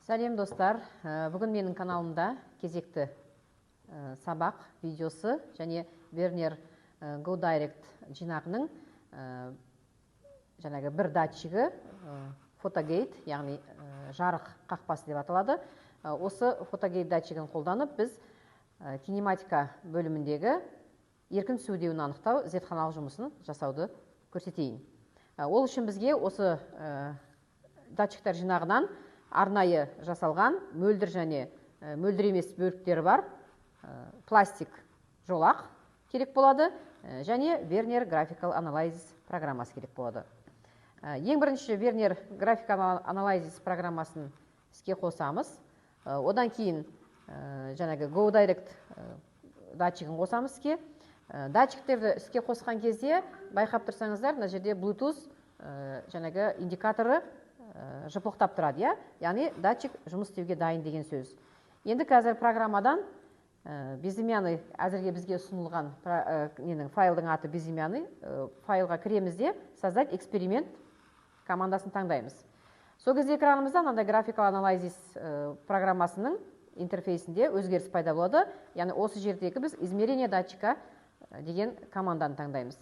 Сәлем достар, бүгін менің каналымда кезекті сабақ видеосы және Вернер GoDirect жинағының жаңағы бір датчигі фотогейт, яғни жарық қақпасы деп аталады. Осы фотогейт датчигін қолданып біз кинематика бөліміндегі еркін түсу деуін анықтау зертханалық жұмысын жасауды көрсетейін. Ол үшін бізге осы датчиктер жинағынан арнайы жасалған мөлдір және мөлдір емес бөліктері бар пластик жолақ керек болады және Вернер Graphical Analysis программасы керек болады. Ең бірінші Вернер Graphical Analysis программасын іске қосамыз. Одан кейін жаңағы GoDirect датчигін қосамыз іске. Датчиктерді іске қосқан кезде байқап тұрсаңыздар, мына жерде Bluetooth жаңағы индикаторы жыпылықтап тұрады, яғни датчик жұмыс істеуге дайын деген сөз. Енді қазір программадан безымяны әзірге бізге ұсынылған файлдың аты безымяны файлға кіреміз де создать эксперимент командасын таңдаймыз. Сол кезде экранымызда мынандай Graphical Analysis программасының интерфейсінде өзгеріс пайда болады. Яғни осы жердегі біз измерение датчика деген команданы таңдаймыз.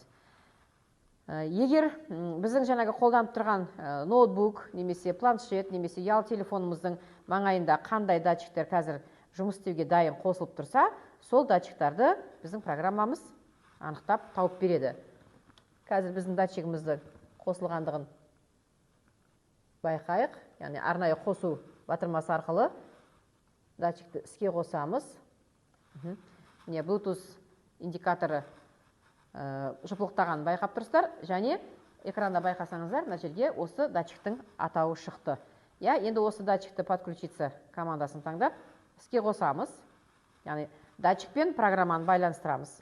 Егер біздің жаңағы қолданып тұрған ноутбук, немесе планшет, немесе ұялы телефонымыздың маңайында қандай датчиктер қазір жұмыс істеуге дайын қосылып тұрса, сол датчиктарды біздің программамыз анықтап тауып береді. Қазір біздің датчигімізді қосылғандығын байқайық. Яғни арнайы қосу батырмасы арқылы датчикті іске қосамыз. Міне Bluetooth индикаторы жыпылықтаған байқап тұрсыздар, және экранда байқасаңыздар, мына жерге осы датчиктің атауы шықты. Енді осы датчикті подключиться командасын таңдап іске қосамыз. Яғни датчикпен программаны байланыстырамыз.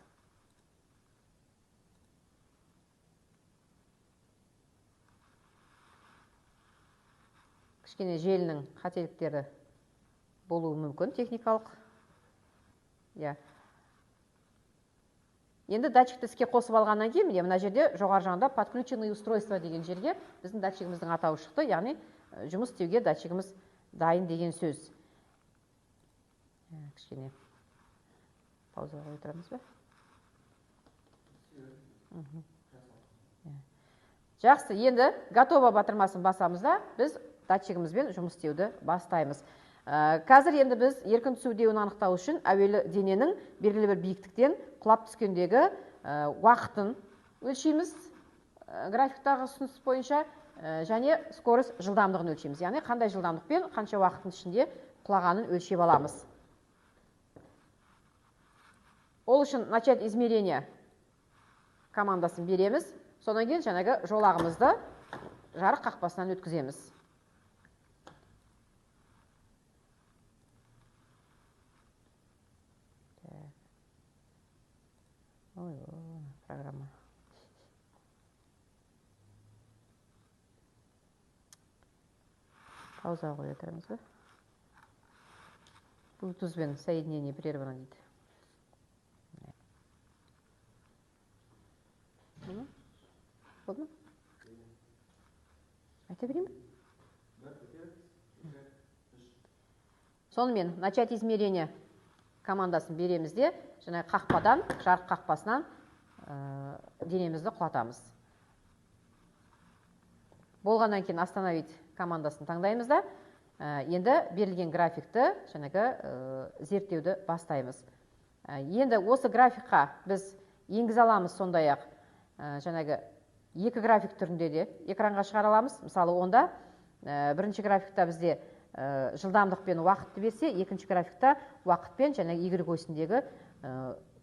Кішкене желінің қателіктері болуы мүмкін, техникалық. Енді датчикті іске қосып алғаннан кейін, мына жерде жоғары жағында подключенный устройство деген жерге біздің датчигіміздің атауы шықты, яғни жұмыс істеуге датчигіміз дайын деген сөз. Кішкене паузаға қойып тұрамыз ба? Жақсы, енді готово батырмасын басамыз да, біз датчигімізбен жұмыс істеуді бастаймыз. Қазір енді біз еркін түсу деуін анықтау үшін әуелі дененің белгілі бір биіктіктен құлап түскендегі уақытын өлшейміз графиктағы ұсыныс бойынша, және скорость жылдамдығын өлшейміз. Яғни қандай жылдамдықпен қанша уақыттың ішінде құлағанын өлшеп аламыз. Ол үшін начать измерение командасын береміз. Содан кейін жаңағы жолағымызды жарық қақпасынан өткіземіз. Программа. Пауза қоя тұрамыз ба? Bluetooth-бен соединение прервано дейді. Болды ма? Айта берейін бе? Сонымен начать измерение командасын береміз де, жаңағы қақпадан, жарық қақпасынан денемізді құлатамыз. Болғаннан кейін остановить командасын таңдаймыз да, енді берілген графикті жаңағы зерттеуді бастаймыз. Енді осы графикқа біз енгізе аламыз, сондай-ақ жаңағы екі график түрінде де экранға шығара аламыз. Мысалы, онда бірінші графикта бізде жылдамдық пен уақытты берсе, екінші графикта уақыт пен және Y осіндегі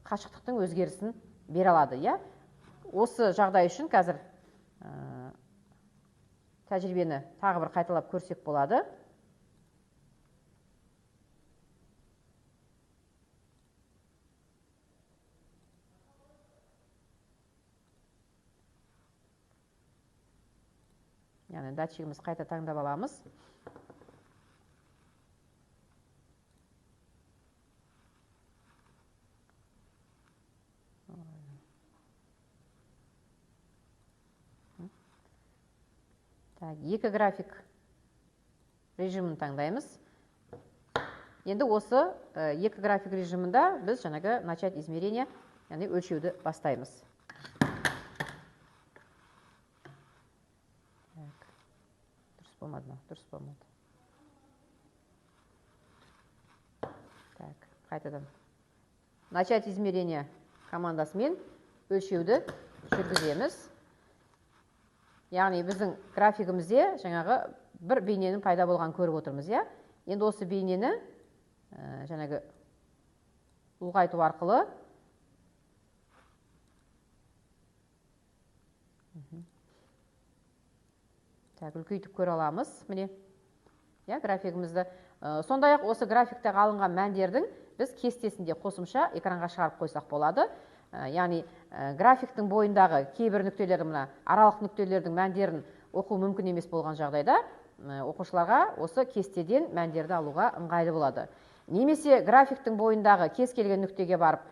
қашықтықтың өзгерісін бере алады. Осы жағдай үшін қазір тәжірибені тағы бір қайталап көрсек болады. Яғни датчигіміз қайта таңдап аламыз. Екі график режимін таңдаймыз. Енді осы екі график режимында біз жаңағы начать измерение, яғни өлшеуді бастаймыз. Дұрыс болмады ма? Дұрыс болмады. Так, қайтадан. Начать измерение командасымен өлшеуді жүргіземіз. Яғни біздің графигімізде жаңағы бір бейненің пайда болған көріп отырмыз, иә? Енді осы бейнені жаңағы ұлғайту арқылы үлкейтіп көре аламыз, міне. Я, графигімізді. Сондай-ақ осы графиктегі алынған мәндердің біз кестесінде қосымша экранға шығарып қойсақ болады. Яғни графиктің бойындағы кейбір нүктелердің, мына аралық нүктелердің мәндерін оқу мүмкін емес болған жағдайда оқушыларға осы кестеден мәндерді алуға ыңғайлы болады. Немесе графиктің бойындағы кез келген нүктеге барып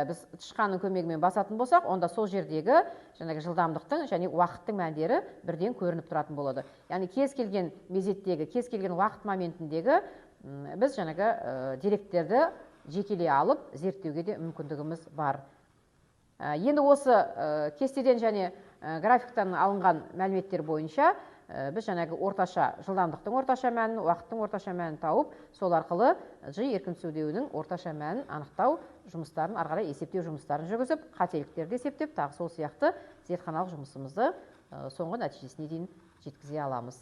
біз тышқанның көмегімен басатын болсақ, онда сол жердегі жаңағы жылдамдықтың және уақыттың мәндері бірден көрініп тұратын болады. Яғни кез келген мезеттегі, кез келген уақыт моментіндегі біз жаңағы деректерді жекелей алып зерттеуге де мүмкіндігіміз бар. Енді осы кестеден және графиктан алынған мәліметтер бойынша біз жаңағы орташа жылдамдықтың орташа мәнін, уақыттың орташа мәнін тауып, сол арқылы G еркін сөйлеуінің орташа мәнін анықтау жұмыстарын, ары қарай есептеу жұмыстарын жүргізіп, қателіктерді есептеп, тағы сол сияқты зертханалық жұмысымызды соңғы нәтижесіне дейін жеткізе аламыз.